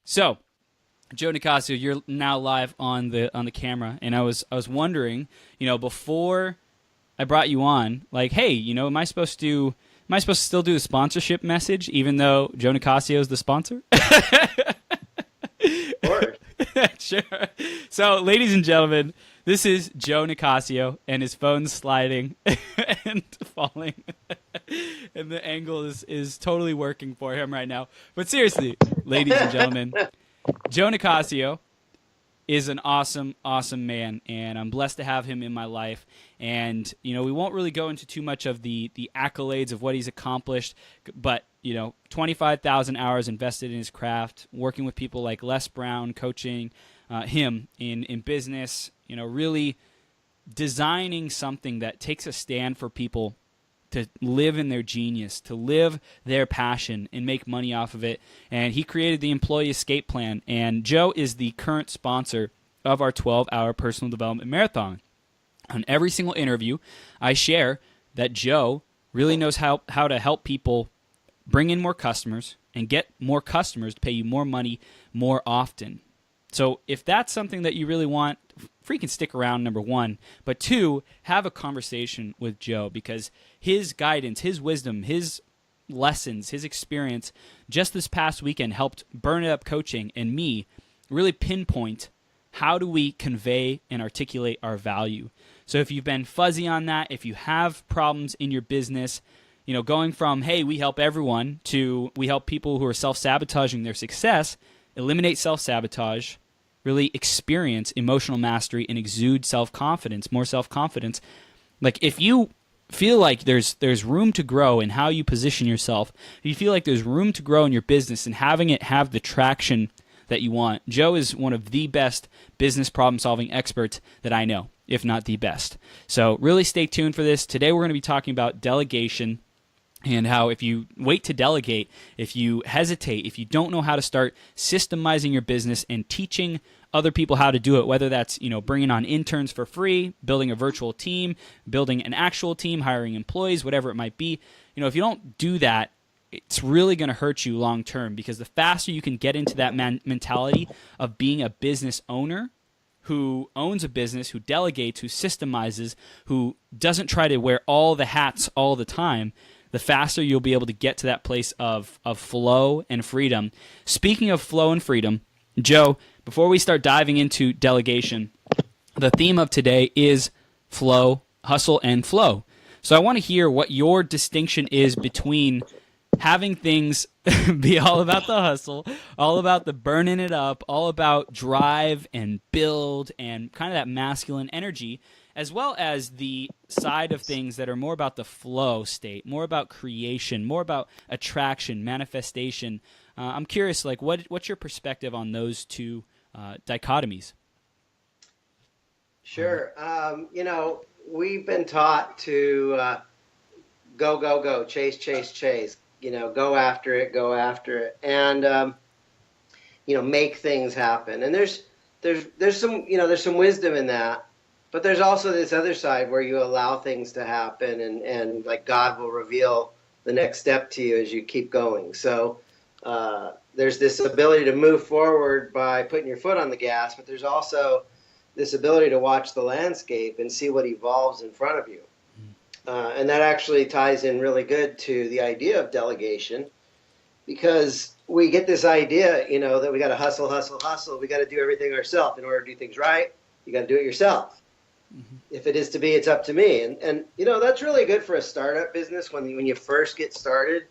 So, Joe Nicassio, you're now live on the camera, and I was wondering, before I brought you on, like, hey, am I supposed to still do the sponsorship message even though Joe Nicassio is the sponsor? Or Sure. So, ladies and gentlemen, this is Joe Nicassio, and his phone's sliding and falling, and the angle is totally working for him right now. But seriously, ladies and gentlemen, Joe Nicassio is an awesome, awesome man, and I'm blessed to have him in my life. And, we won't really go into too much of the accolades of what he's accomplished, but, 25,000 hours invested in his craft, working with people like Les Brown, coaching him in business, really designing something that takes a stand for people to live in their genius, to live their passion and make money off of it. And he created the Employee Escape Plan. And Joe is the current sponsor of our 12-hour personal development marathon. On every single interview, I share that Joe really knows how to help people bring in more customers and get more customers to pay you more money more often. So if that's something that you really want, freaking stick around, number one. But two, have a conversation with Joe, because his guidance, his wisdom, his lessons, his experience just this past weekend helped Burn It Up Coaching and me really pinpoint how do we convey and articulate our value. So if you've been fuzzy on that, if you have problems in your business, going from, hey, we help everyone, to we help people who are self-sabotaging their success, eliminate self-sabotage, really experience emotional mastery, and exude self-confidence, more self-confidence. Like, if you feel like there's room to grow in how you position yourself, if you feel like there's room to grow in your business and having it have the traction that you want, Joe is one of the best business problem-solving experts that I know, if not the best. So really stay tuned for this. Today we're going to be talking about delegation, and how if you wait to delegate, if you hesitate, if you don't know how to start systemizing your business and teaching other people how to do it, whether that's bringing on interns for free, building a virtual team, building an actual team, hiring employees, whatever it might be, if you don't do that, it's really going to hurt you long term, because the faster you can get into that mentality of being a business owner who owns a business, who delegates, who systemizes, who doesn't try to wear all the hats all the time, the faster you'll be able to get to that place of flow and freedom. Speaking of flow and freedom, Joe, before we start diving into delegation, the theme of today is flow, hustle, and flow. So I want to hear what your distinction is between having things be all about the hustle, all about the burning it up, all about drive and build and kind of that masculine energy, as well as the side of things that are more about the flow state, more about creation, more about attraction, manifestation. I'm curious, like, what's your perspective on those two dichotomies? Sure. We've been taught to go, go, go, chase, chase, chase. Go after it, and make things happen. And there's some wisdom in that. But there's also this other side where you allow things to happen, and like God will reveal the next step to you as you keep going. So there's this ability to move forward by putting your foot on the gas, but there's also this ability to watch the landscape and see what evolves in front of you. And that actually ties in really good to the idea of delegation, because we get this idea, that we got to hustle, hustle, hustle. We got to do everything ourselves. In order to do things right, you got to do it yourself. Mm-hmm. If it is to be, it's up to me. And that's really good for a startup business when you first get started.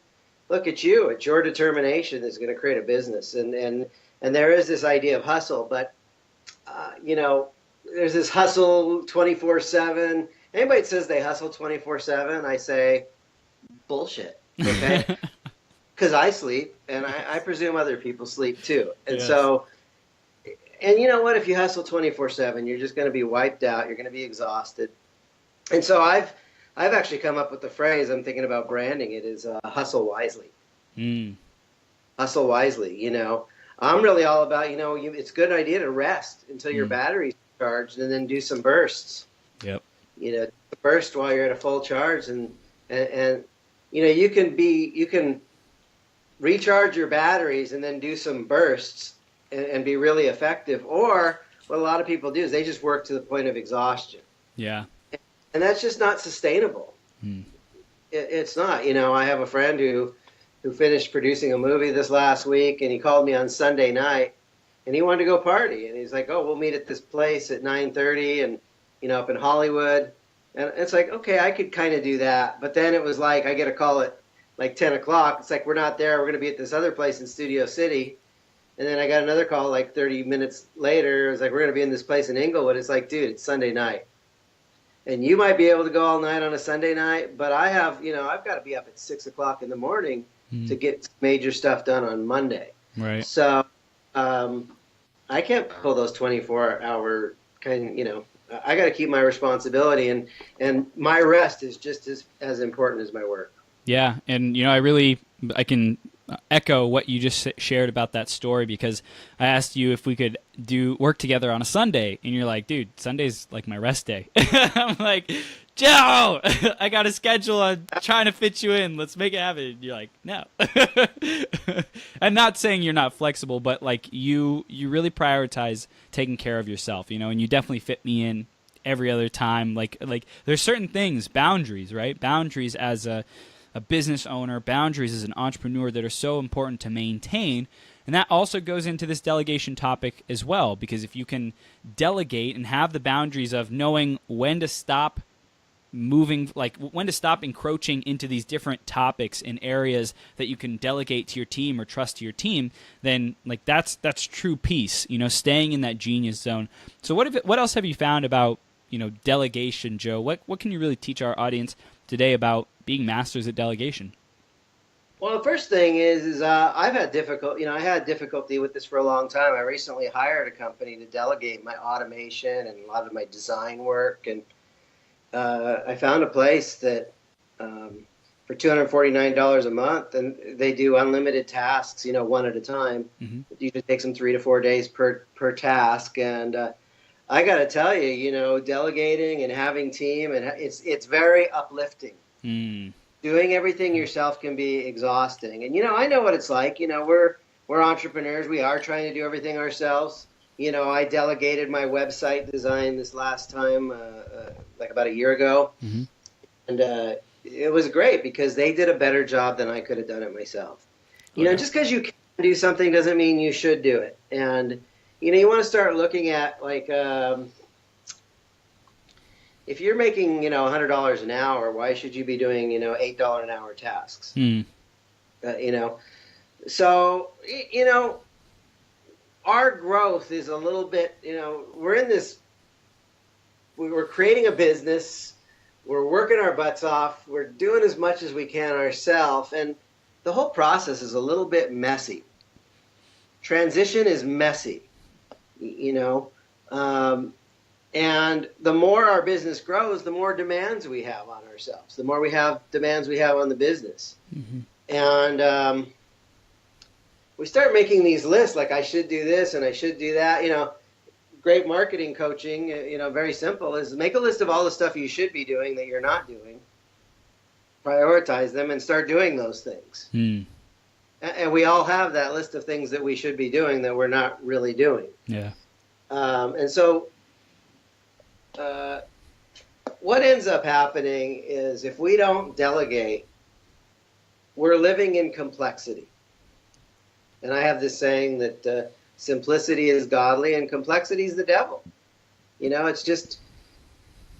Look at you. It's your determination that's going to create a business. And there is this idea of hustle, but, there's this hustle 24/7. Anybody that says they hustle 24/7, I say, bullshit, okay? Because I sleep, and I presume other people sleep too. And Yes. so... And you know what? If you hustle 24/7, you're just going to be wiped out. You're going to be exhausted. And so I've actually come up with the phrase. I'm thinking about branding it is hustle wisely. Hustle wisely. I'm really all about. It's a good idea to rest until your battery's charged, and then do some bursts. Yep. Burst while you're at a full charge, and you can recharge your batteries and then do some bursts and be really effective. Or what a lot of people do is they just work to the point of exhaustion. Yeah. And that's just not sustainable. It's not. I have a friend who finished producing a movie this last week, and he called me on Sunday night, and he wanted to go party. And he's like, "Oh, we'll meet at this place at 9:30, and up in Hollywood." And it's like, okay, I could kind of do that. But then it was like, I get a call at like 10 o'clock. It's like, we're not there. We're going to be at this other place in Studio City. And then I got another call like 30 minutes later. It was like, we're going to be in this place in Inglewood. It's like, dude, it's Sunday night. And you might be able to go all night on a Sunday night, but I have, I've got to be up at 6 o'clock in the morning to get major stuff done on Monday. Right. So I can't pull those 24-hour I got to keep my responsibility, and my rest is just as important as my work. Yeah, and I can echo what you just shared about that story, because I asked you if we could work together on a Sunday, and you're like, dude, Sunday's like my rest day. I'm like, Joe, I got a schedule. I'm trying to fit you in. Let's make it happen. And you're like, no. I'm not saying you're not flexible, but like you really prioritize taking care of yourself, and you definitely fit me in every other time. Like there's certain things, boundaries, right? Boundaries as a business owner, boundaries as an entrepreneur that are so important to maintain. And that also goes into this delegation topic as well, because if you can delegate and have the boundaries of knowing when to stop moving, like when to stop encroaching into these different topics in areas that you can delegate to your team or trust to your team, then like that's true peace, staying in that genius zone. So what else have you found about, delegation, Joe? What can you really teach our audience today about being masters at delegation? Well, the first thing is I've had I had difficulty with this for a long time. I recently hired a company to delegate my automation and a lot of my design work, and I found a place that for $249 a month, and they do unlimited tasks, one at a time. Mm-hmm. It usually takes them 3 to 4 days per task, and I got to tell you, delegating and having team, and it's very uplifting. Doing everything yourself can be exhausting, and I know what it's like. We're entrepreneurs. We are trying to do everything ourselves. I delegated my website design this last time, like about a year ago. Mm-hmm. And it was great because they did a better job than I could have done it myself. Just because you can do something doesn't mean you should do it. And, you want to start looking at, like, if you're making, $100 an hour, why should you be doing, $8 an hour tasks? So, our growth is a little bit, we're creating a business, we're working our butts off, we're doing as much as we can ourselves, and the whole process is a little bit messy. Transition is messy, and the more our business grows, the more demands we have on ourselves, the more demands we have on the business. Mm-hmm. And we start making these lists, like I should do this and I should do that. Great marketing coaching, very simple, is make a list of all the stuff you should be doing that you're not doing, prioritize them, and start doing those things. And we all have that list of things that we should be doing that we're not really doing. Yeah. And so what ends up happening is if we don't delegate, we're living in complexity. And I have this saying that simplicity is godly and complexity is the devil. It's just,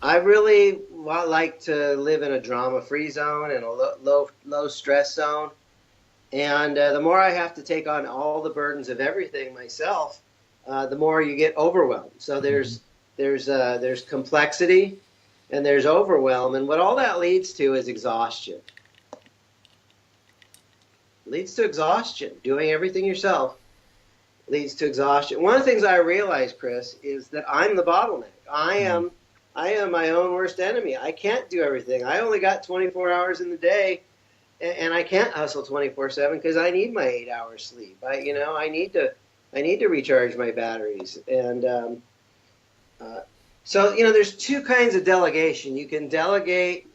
I really like to live in a drama-free zone and a low stress zone. And the more I have to take on all the burdens of everything myself, the more you get overwhelmed. So there's complexity and there's overwhelm. And what all that leads to is exhaustion. Leads to exhaustion. Doing everything yourself leads to exhaustion. One of the things I realized, Chris, is that I'm the bottleneck. I am my own worst enemy. I can't do everything. I only got 24 hours in the day, and I can't hustle 24/7 because I need my 8 hours sleep. I need to recharge my batteries. And so there's two kinds of delegation. You can delegate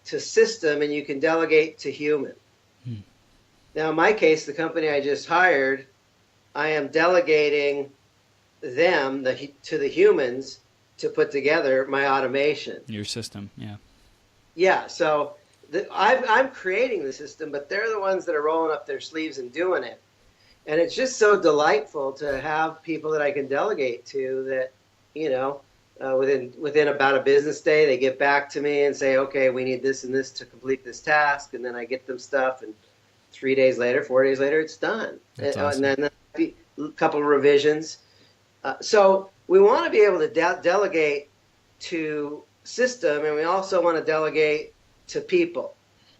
to system, and you can delegate to human. Now, in my case, the company I just hired, I am delegating them to the humans to put together my automation. Your system, yeah. Yeah, so I'm creating the system, but they're the ones that are rolling up their sleeves and doing it. And it's just so delightful to have people that I can delegate to that, within about a business day, they get back to me and say, okay, we need this and this to complete this task. And then I get them stuff, and 3 days later, 4 days later, it's done. That's awesome. And then a couple of revisions. So we want to be able to delegate to system, and we also want to delegate to people.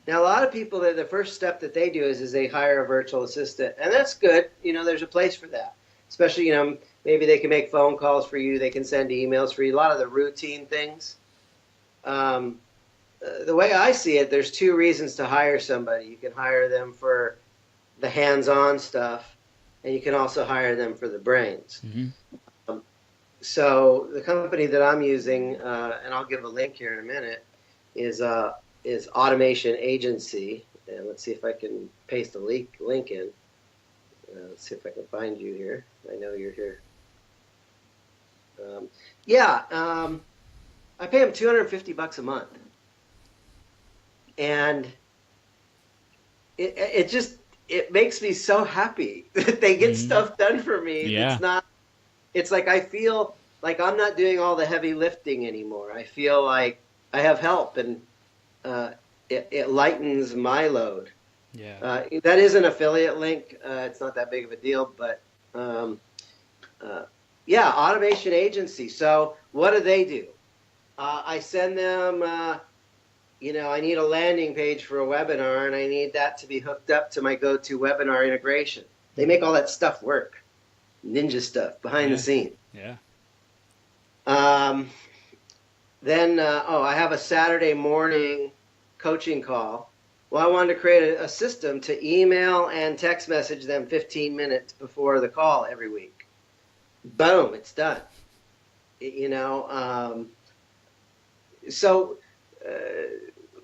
Now, a lot of people, the first step that they do is they hire a virtual assistant, and that's good. There's a place for that, especially, maybe they can make phone calls for you, they can send emails for you, a lot of the routine things. The way I see it, there's two reasons to hire somebody. You can hire them for the hands-on stuff, and you can also hire them for the brains. Mm-hmm. So the company that I'm using, and I'll give a link here in a minute, is Automation Agency. And let's see if I can paste a link in. Let's see if I can find you here. I know you're here. I pay them $250 a month, and it makes me so happy that they get stuff done for me. Yeah. It's like I feel like I'm not doing all the heavy lifting anymore. I feel like I have help, and it lightens my load. Yeah. That is an affiliate link. It's not that big of a deal, but Automation Agency. So what do they do? I send them, I need a landing page for a webinar, and I need that to be hooked up to my GoToWebinar integration. They make all that stuff work. Ninja stuff behind the scene. Yeah. Then I have a Saturday morning coaching call. Well, I wanted to create a system to email and text message them 15 minutes before the call every week. Boom, it's done. So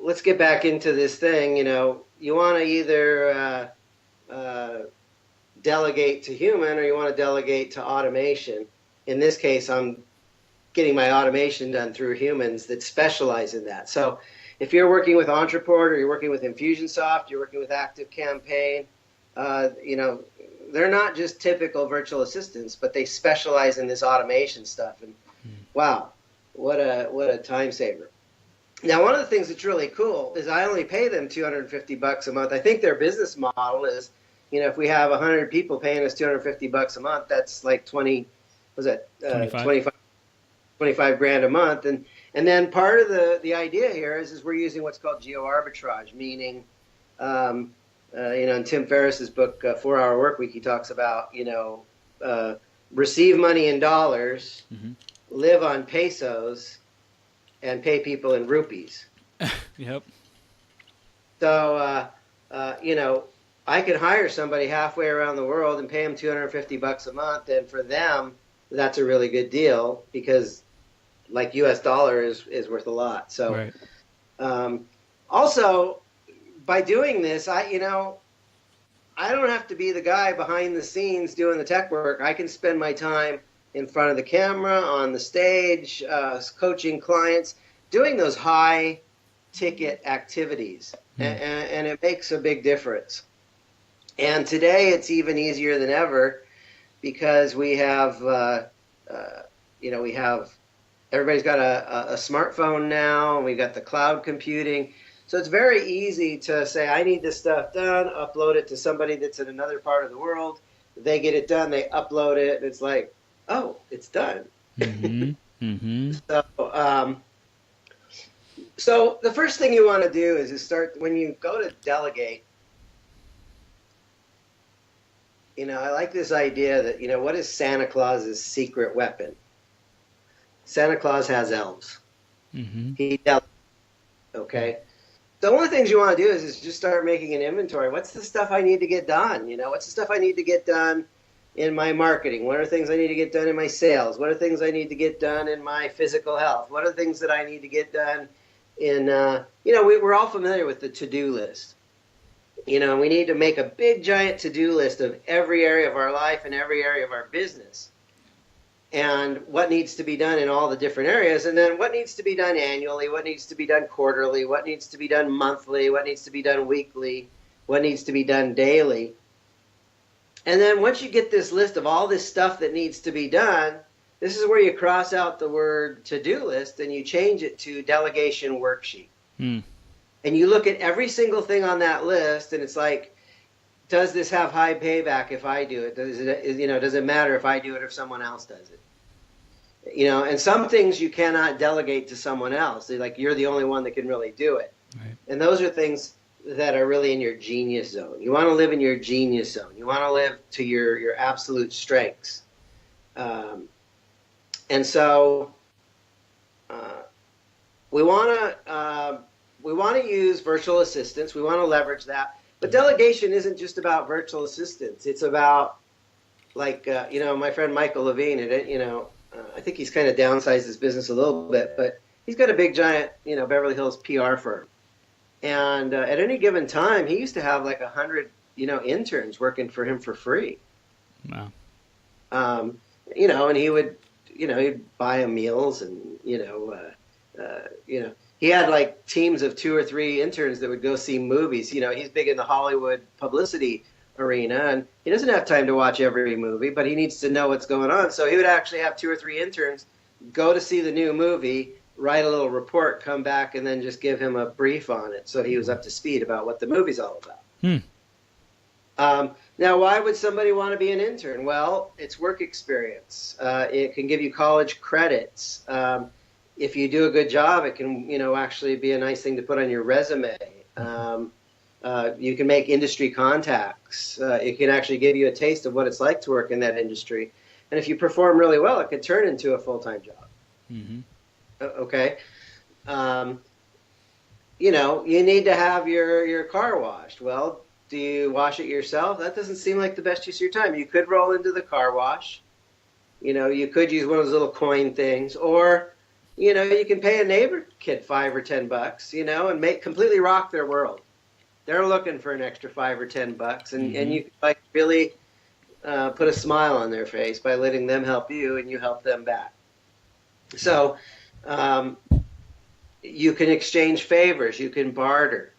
let's get back into this thing. You want to either delegate to human, or you want to delegate to automation. In this case, I'm getting my automation done through humans that specialize in that. So if you're working with Entrepreneur, or you're working with Infusionsoft, you're working with ActiveCampaign, they're not just typical virtual assistants, but they specialize in this automation stuff. And wow, what a time saver. Now, one of the things that's really cool is I only pay them $250 a month. I think their business model is, if we have 100 people paying us $250 a month, that's like 25 grand a month. And then part of the idea here is we're using what's called geo arbitrage, meaning, in Tim Ferriss's book, 4 Hour Workweek, he talks about, receive money in dollars, live on pesos, and pay people in rupees. Yep. So, I could hire somebody halfway around the world and pay them $250 a month, and for them, that's a really good deal because, like, U.S. dollar is worth a lot. So, right. Also, by doing this, I don't have to be the guy behind the scenes doing the tech work. I can spend my time in front of the camera, on the stage, coaching clients, doing those high-ticket activities, and it makes a big difference. And today it's even easier than ever because we have, everybody's got a smartphone now, and we've got the cloud computing. So it's very easy to say, I need this stuff done, upload it to somebody that's in another part of the world. They get it done, they upload it, and it's like, oh, it's done. So the first thing you want to do is start, when you go to delegate, I like this idea that, what is Santa Claus's secret weapon? Santa Claus has elves. He delegates, okay? So one of the things you want to do is just start making an inventory. What's the stuff I need to get done? What's the stuff I need to get done in my marketing? What are things I need to get done in my sales? What are things I need to get done in my physical health? What are things that I need to get done in, we're all familiar with the to-do list. We need to make a big giant to-do list of every area of our life and every area of our business, and what needs to be done in all the different areas, and then what needs to be done annually, what needs to be done quarterly, what needs to be done monthly, what needs to be done weekly, what needs to be done daily. And then once you get this list of all this stuff that needs to be done, this is where you cross out the word to-do list and you change it to delegation worksheet. And you look at every single thing on that list, and it's like, does this have high payback if I do it? Does it matter if I do it or if someone else does it? And some things you cannot delegate to someone else. Like, you're the only one that can really do it. Right. And those are things that are really in your genius zone. You want to live in your genius zone. You want to live to your absolute strengths. And so we want to use virtual assistants. We want to leverage that. But delegation isn't just about virtual assistants. It's about, like, my friend Michael Levine, I think he's kind of downsized his business a little bit, but he's got a big, giant, Beverly Hills PR firm. And at any given time, he used to have like 100, interns working for him for free. Wow. And he would, he'd buy them meals, and, he had like teams of 2 or 3 interns that would go see movies. He's big in the Hollywood publicity arena, and he doesn't have time to watch every movie, but he needs to know what's going on. So he would actually have 2 or 3 interns go to see the new movie, write a little report, come back, and then just give him a brief on it, so he was up to speed about what the movie's all about. Now, why would somebody want to be an intern? Well, it's work experience. It can give you college credits. If you do a good job, it can, actually be a nice thing to put on your resume. You can make industry contacts. It can actually give you a taste of what it's like to work in that industry. And if you perform really well, it could turn into a full-time job. Mm-hmm. Okay. You need to have your car washed. Well, do you wash it yourself? That doesn't seem like the best use of your time. You could roll into the car wash. You could use one of those little coin things, or, you can pay a neighbor kid $5 or $10, and completely rock their world. They're looking for an extra $5 or $10, and you like really put a smile on their face by letting them help you, and you help them back. So you can exchange favors. You can barter.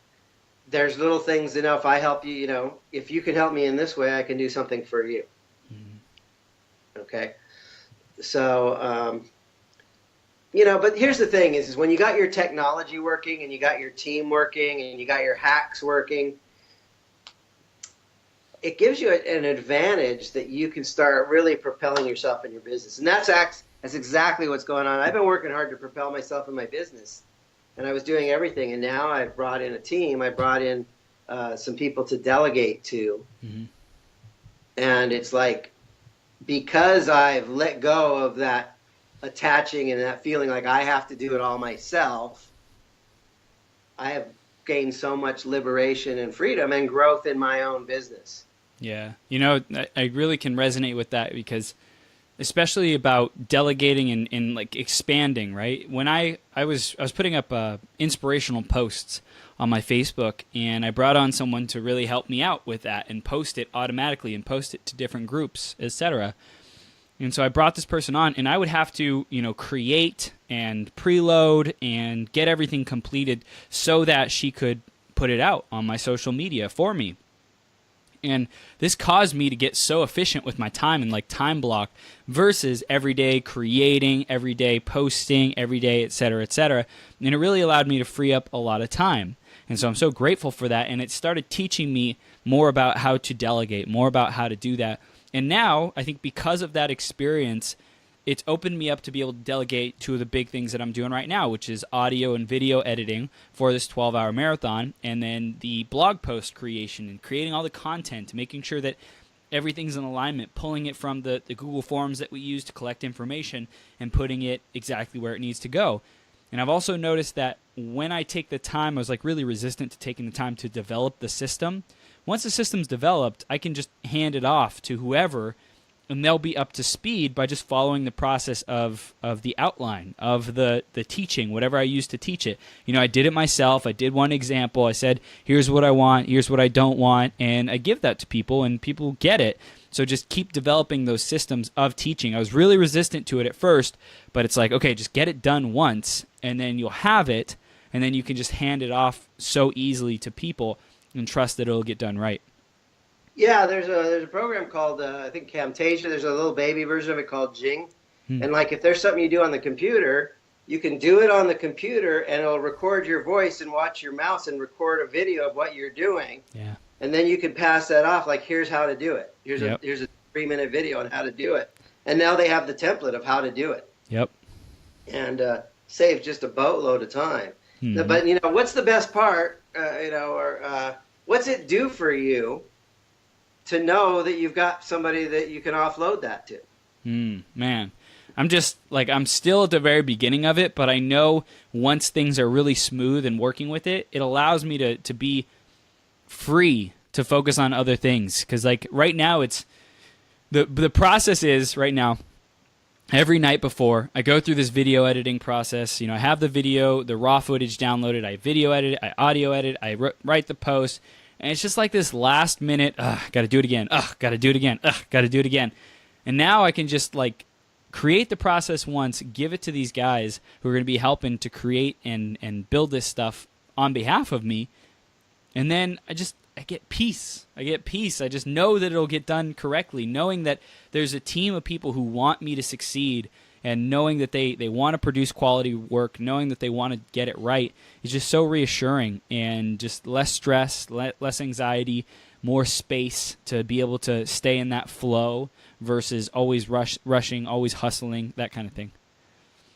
There's little things, if I help you, if you can help me in this way, I can do something for you. Mm-hmm. Okay. So, but here's the thing is when you got your technology working, and you got your team working, and you got your hacks working, it gives you an advantage that you can start really propelling yourself in your business. And that's exactly what's going on. I've been working hard to propel myself in my business, and I was doing everything. And now I've brought in a team. I brought in some people to delegate to. Mm-hmm. And it's like, because I've let go of that attaching and that feeling like I have to do it all myself, I have gained so much liberation and freedom and growth in my own business. Yeah. I really can resonate with that, because especially about delegating and like expanding, right? When I was putting up inspirational posts on my Facebook, and I brought on someone to really help me out with that and post it automatically and post it to different groups, etc. And so I brought this person on, and I would have to, create and preload and get everything completed so that she could put it out on my social media for me. And this caused me to get so efficient with my time and like time block versus every day creating, every day posting, every day, et cetera, et cetera. And it really allowed me to free up a lot of time. And so I'm so grateful for that. And it started teaching me more about how to delegate, more about how to do that. And now I think because of that experience, it's opened me up to be able to delegate two of the big things that I'm doing right now, which is audio and video editing for this 12-hour marathon, and then the blog post creation and creating all the content, making sure that everything's in alignment, pulling it from the Google Forms that we use to collect information and putting it exactly where it needs to go. And I've also noticed that when I take the time, I was like really resistant to taking the time to develop the system. Once the system's developed, I can just hand it off to whoever, and they'll be up to speed by just following the process of the outline of the teaching, whatever I used to teach it. I did it myself. I did one example. I said, here's what I want, here's what I don't want, and I give that to people, and people get it. So just keep developing those systems of teaching. I was really resistant to it at first, but it's like, okay, just get it done once, and then you'll have it, and then you can just hand it off so easily to people and trust that it'll get done right. Yeah, there's a program called, I think, Camtasia. There's a little baby version of it called Jing. And like if there's something you do on the computer, you can do it on the computer, and it'll record your voice and watch your mouse and record a video of what you're doing. Yeah. And then you can pass that off, like, here's how to do it. Here's Yep. here's a 3-minute video on how to do it. And now they have the template of how to do it. Yep. And save just a boatload of time. Mm-hmm. But, what's the best part, what's it do for you to know that you've got somebody that you can offload that to? Man, I'm still at the very beginning of it, but I know once things are really smooth and working with it, it allows me to be free to focus on other things. Because right now, it's the process is right now, every night before I go through this video editing process, I have the video, the raw footage downloaded, I video edit it, I audio edit, I write the post, and it's just like this last minute, gotta do it again, gotta do it again, gotta do it again. And now I can just create the process once, give it to these guys who are going to be helping to create and build this stuff on behalf of me. And then I get peace. I just know that it'll get done correctly, knowing that there's a team of people who want me to succeed, and knowing that they want to produce quality work, knowing that they want to get it right is just so reassuring, and just less stress, less anxiety, more space to be able to stay in that flow versus always rushing, always hustling, that kind of thing.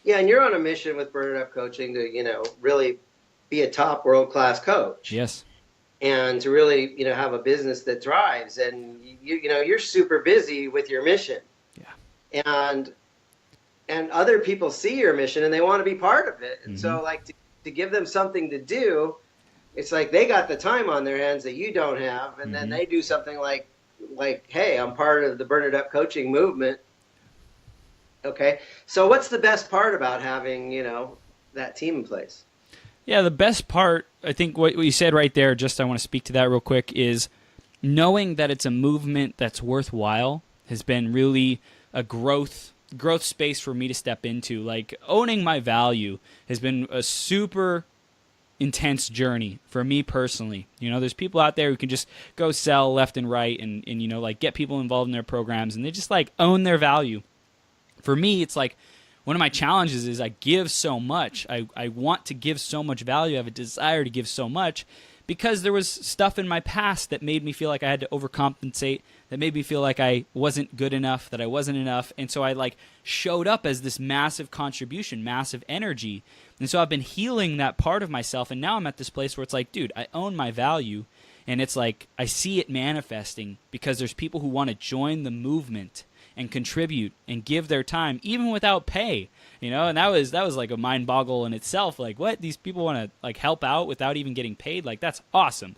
Yeah, and you're on a mission with Burn It Up Coaching to, really be a top world-class coach. Yes. And to really, have a business that thrives. And, you're super busy with your mission. Yeah. And other people see your mission and they want to be part of it. And Mm-hmm. so, to give them something to do, it's like they got the time on their hands that you don't have. And then they do something like, hey, I'm part of the Burn It Up Coaching movement. Okay. So what's the best part about having, that team in place? Yeah, the best part, I think what you said right there, I want to speak to that real quick, is knowing that it's a movement that's worthwhile has been really a growth space for me to step into. Owning my value has been a super intense journey for me personally. There's people out there who can just go sell left and right and get people involved in their programs, and they just own their value. For me, it's one of my challenges is I give so much. I want to give so much value. I have a desire to give so much because there was stuff in my past that made me feel like I had to overcompensate, that made me feel like I wasn't good enough, that I wasn't enough. And so I showed up as this massive contribution, massive energy. And so I've been healing that part of myself. And now I'm at this place where it's dude, I own my value. And it's I see it manifesting because there's people who want to join the movement and contribute and give their time even without pay, and that was a mind boggle in itself. What, these people want to help out without even getting paid? That's awesome.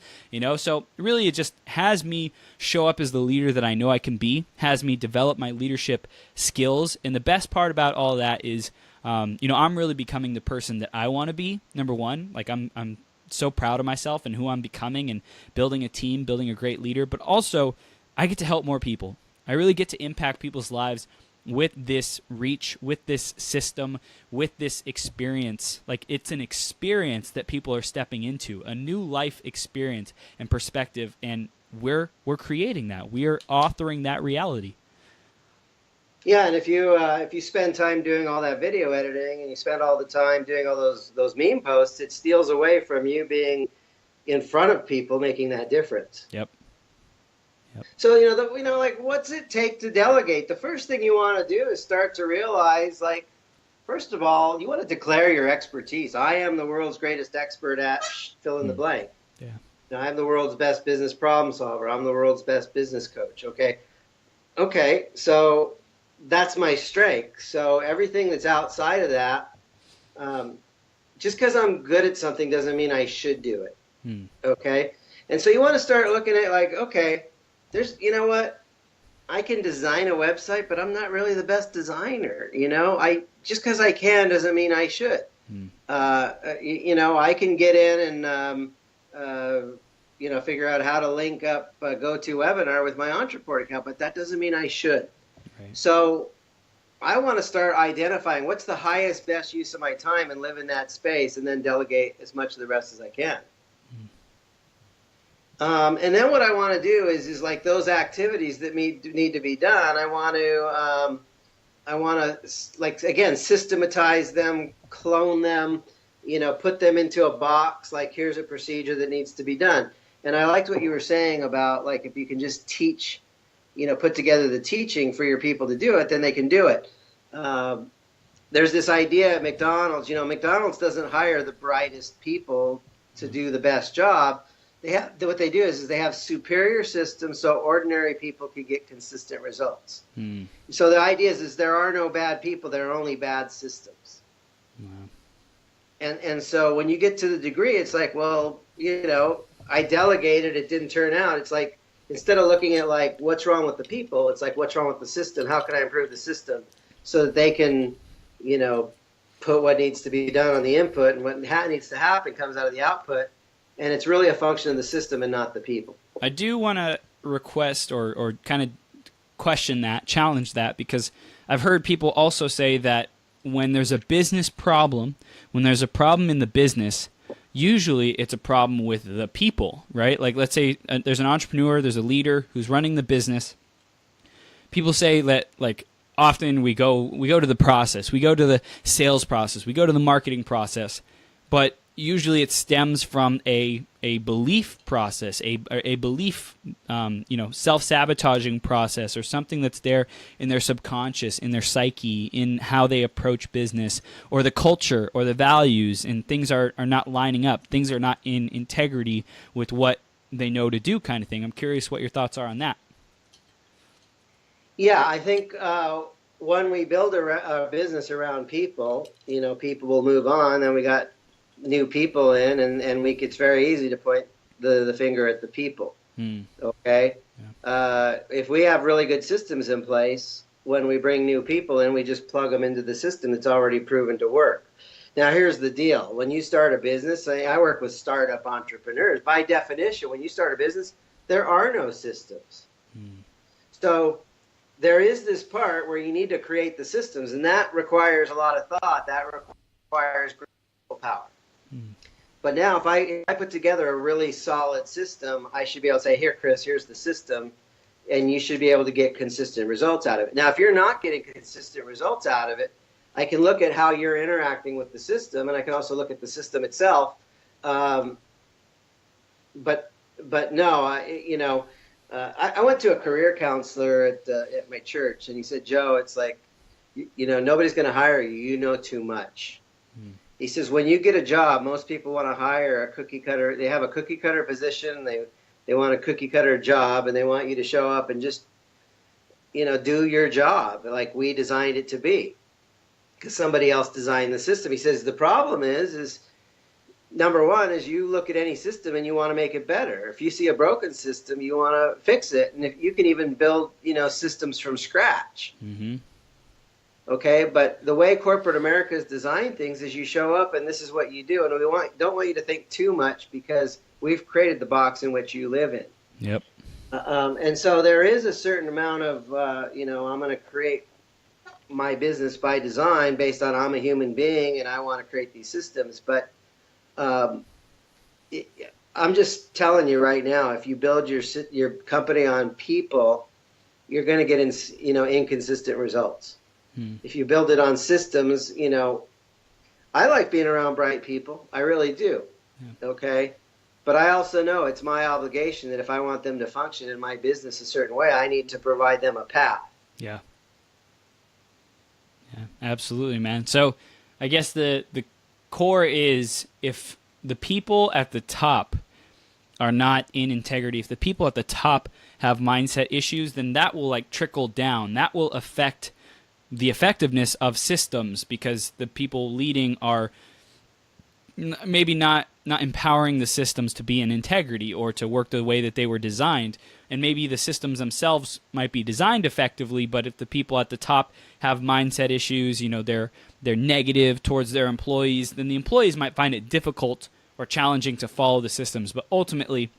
So really it just has me show up as the leader that I know I can be, has me develop my leadership skills. And the best part about all that is I'm really becoming the person that I want to be. Number one, I'm so proud of myself and who I'm becoming, and building a team, building a great leader, but also I get to help more people. I really get to impact people's lives with this reach, with this system, with this experience. It's an experience that people are stepping into, a new life experience and perspective, and we're creating that. We are authoring that reality. Yeah, and if you spend time doing all that video editing, and you spend all the time doing all those meme posts, it steals away from you being in front of people making that difference. Yep. So, what's it take to delegate? The first thing you want to do is start to realize, first of all, you want to declare your expertise. I am the world's greatest expert at fill in the blank. Yeah. I'm the world's best business problem solver. I'm the world's best business coach. Okay. So that's my strength. So everything that's outside of that, just because I'm good at something doesn't mean I should do it. Okay. And so you want to start looking at okay, there's, I can design a website, but I'm not really the best designer. I just because I can doesn't mean I should. Hmm. I can get in and figure out how to link up GoToWebinar with my Entreport account, but that doesn't mean I should. Right. So I want to start identifying what's the highest, best use of my time and live in that space, and then delegate as much of the rest as I can. And then what I want to do is like those activities that need to be done. I want to like again systematize them, clone them, put them into a box. Like here's a procedure that needs to be done. And I liked what you were saying about like if you can just teach, put together the teaching for your people to do it, then they can do it. There's this idea at McDonald's. McDonald's doesn't hire the brightest people to do the best job. What they do is they have superior systems so ordinary people can get consistent results. Hmm. So the idea is there are no bad people, there are only bad systems. Wow. And so when you get to the degree, it's like, well, I delegated, it didn't turn out. It's like instead of looking at like what's wrong with the people, it's like what's wrong with the system? How can I improve the system so that they can, put what needs to be done on the input and what needs to happen comes out of the output. And it's really a function of the system and not the people. I do want to request or kind of question that, challenge that, because I've heard people also say that when there's a business problem, when there's a problem in the business, usually it's a problem with the people, right? Like let's say there's an entrepreneur, there's a leader who's running the business. People say that like often we go to the process, we go to the sales process, we go to the marketing process, but usually it stems from a belief process, a belief, self-sabotaging process or something that's there in their subconscious, in their psyche, in how they approach business or the culture or the values, and things are not lining up. Things are not in integrity with what they know to do kind of thing. I'm curious what your thoughts are on that. Yeah, I think when we build a business around people, people will move on. Then we got new people in, and it's very easy to point the finger at the people. Okay? Yeah. If we have really good systems in place, when we bring new people in, we just plug them into the system that's already proven to work. Now, here's the deal. When you start a business, I work with startup entrepreneurs. By definition, when you start a business, there are no systems. So there is this part where you need to create the systems, and that requires a lot of thought. That requires great power. But now if I put together a really solid system, I should be able to say, here, Chris, here's the system, and you should be able to get consistent results out of it. Now, if you're not getting consistent results out of it, I can look at how you're interacting with the system, and I can also look at the system itself. But no, I went to a career counselor at my church, and he said, Joe, it's like, nobody's going to hire you. You know too much. He says, when you get a job, most people want to hire a cookie cutter. They have a cookie cutter position. They want a cookie cutter job, and they want you to show up and just, do your job like we designed it to be because somebody else designed the system. He says, the problem is number one is you look at any system and you want to make it better. If you see a broken system, you want to fix it. And if you can even build, systems from scratch. Mm-hmm. Okay, but the way corporate America has designed things is you show up and this is what you do, and we don't want you to think too much because we've created the box in which you live in. Yep. And so there is a certain amount of, I'm going to create my business by design based on I'm a human being and I want to create these systems. But I'm just telling you right now, if you build your company on people, you're going to get inconsistent results. If you build it on systems, I like being around bright people. I really do. Yeah. Okay. But I also know it's my obligation that if I want them to function in my business a certain way, I need to provide them a path. Yeah. Yeah, absolutely, man. So I guess the core is if the people at the top are not in integrity, if the people at the top have mindset issues, then that will trickle down. That will affect the effectiveness of systems because the people leading are maybe not empowering the systems to be in integrity or to work the way that they were designed. And maybe the systems themselves might be designed effectively, but if the people at the top have mindset issues, they're negative towards their employees, then the employees might find it difficult or challenging to follow the systems. But ultimately,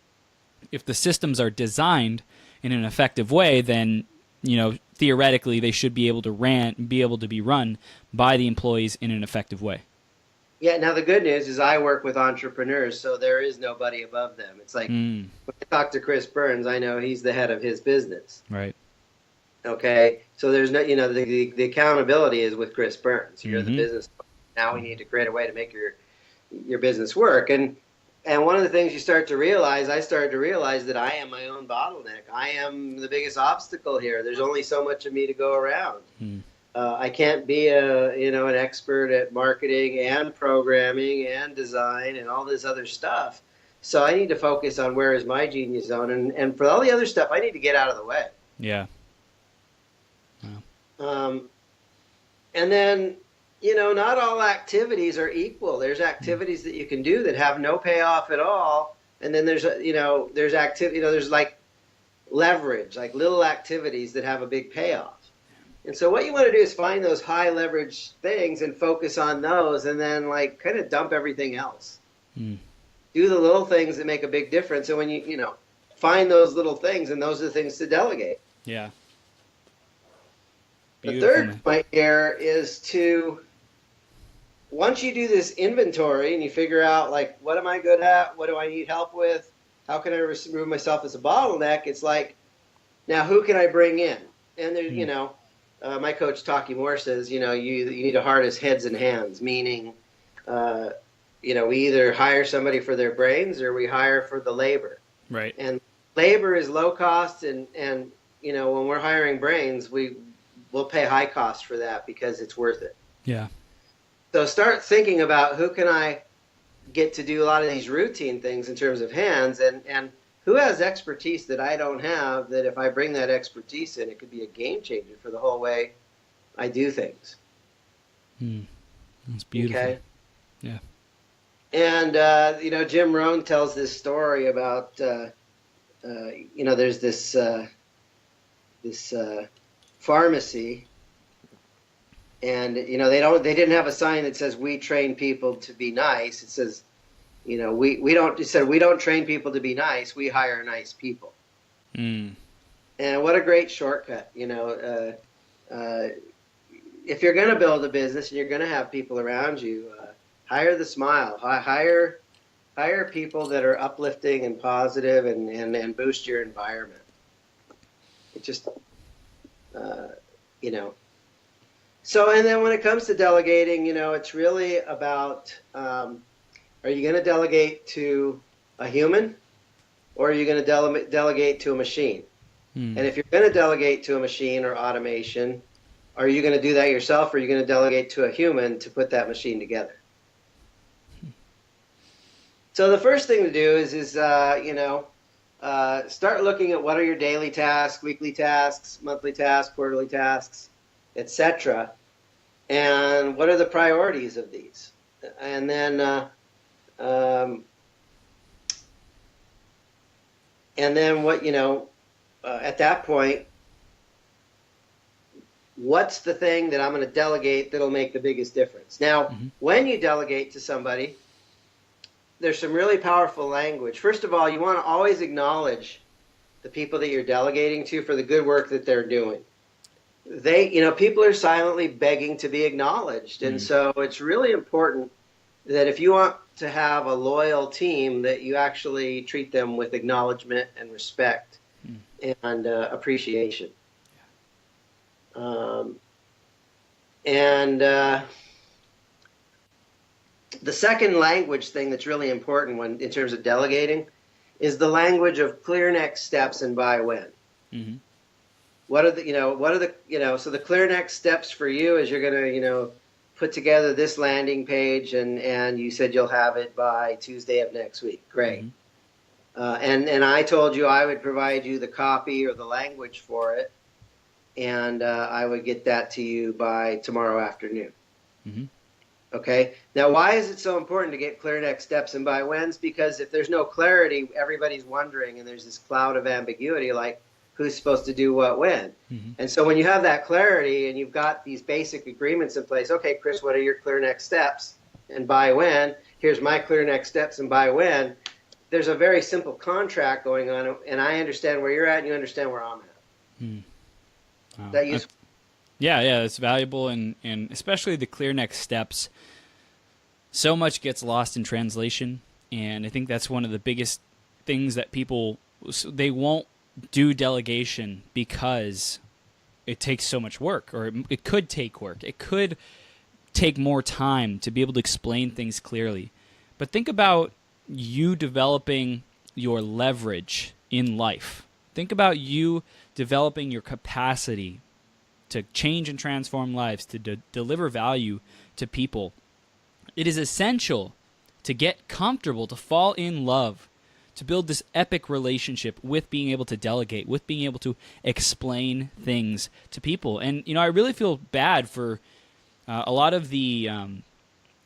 if the systems are designed in an effective way, then theoretically they should be able to be run by the employees in an effective way. Yeah, now the good news is I work with entrepreneurs, so there is nobody above them. It's like when I talk to Chris Burns, I know he's the head of his business. Right. Okay, so there's no, the accountability is with Chris Burns. You're the business. Now we need to create a way to make your business work. And one of the things I started to realize that I am my own bottleneck. I am the biggest obstacle here. There's only so much of me to go around. I can't be an expert at marketing and programming and design and all this other stuff. So I need to focus on where is my genius zone, and for all the other stuff, I need to get out of the way. Yeah. Wow. And then, not all activities are equal. There's activities that you can do that have no payoff at all, and then there's there's like leverage, like little activities that have a big payoff. And so what you want to do is find those high leverage things and focus on those, and then like kind of dump everything else. Do the little things that make a big difference. And when you find those little things, and those are the things to delegate. Yeah. The third point here is to, once you do this inventory and you figure out like, what am I good at? What do I need help with? How can I remove myself as a bottleneck? It's like, now who can I bring in? And there's, my coach Taki Moore says, you need to harness heads and hands, meaning, we either hire somebody for their brains or we hire for the labor. Right. And labor is low cost, and when we're hiring brains, we'll pay high cost for that because it's worth it. Yeah. So start thinking about who can I get to do a lot of these routine things in terms of hands, and who has expertise that I don't have, that if I bring that expertise in, it could be a game changer for the whole way I do things. That's beautiful. Okay. Yeah. And, Jim Rohn tells this story about, there's this pharmacy, and, they didn't have a sign that says, "We train people to be nice." It says, it said, "We don't train people to be nice. We hire nice people." And what a great shortcut, if you're going to build a business and you're going to have people around you, hire the smile, hire people that are uplifting and positive and boost your environment. It just, So, and then when it comes to delegating, it's really about, are you going to delegate to a human, or are you going to delegate to a machine? And if you're going to delegate to a machine or automation, are you going to do that yourself, or are you going to delegate to a human to put that machine together? So the first thing to do is start looking at what are your daily tasks, weekly tasks, monthly tasks, quarterly tasks, etc. And what are the priorities of these? And then what, at that point, what's the thing that I'm going to delegate that'll make the biggest difference? Now, when you delegate to somebody, there's some really powerful language. First of all, you want to always acknowledge the people that you're delegating to for the good work that they're doing. People are silently begging to be acknowledged. And so it's really important that if you want to have a loyal team, that you actually treat them with acknowledgement and respect and appreciation. The second language thing that's really important in terms of delegating is the language of clear next steps and by when. So the clear next steps for you is you're going to, put together this landing page, and you said you'll have it by Tuesday of next week. Great. And I told you I would provide you the copy or the language for it, and I would get that to you by tomorrow afternoon. Okay. Now, why is it so important to get clear next steps and by whens? Because if there's no clarity, everybody's wondering, and there's this cloud of ambiguity, like who's supposed to do what when. Mm-hmm. And so when you have that clarity and you've got these basic agreements in place, okay, Chris, what are your clear next steps and by when? Here's my clear next steps and by when. There's a very simple contract going on, and I understand where you're at, and you understand where I'm at. Wow. That useful? Yeah, it's valuable, and especially the clear next steps. So much gets lost in translation, and I think that's one of the biggest things that people, they won't do delegation because it takes so much work, or it could take work. It could take more time to be able to explain things clearly. But think about you developing your leverage in life. Think about you developing your capacity to change and transform lives, to deliver value to people. It is essential to get comfortable, to fall in love, to build this epic relationship with being able to delegate, with being able to explain things to people. And, I really feel bad for a lot of the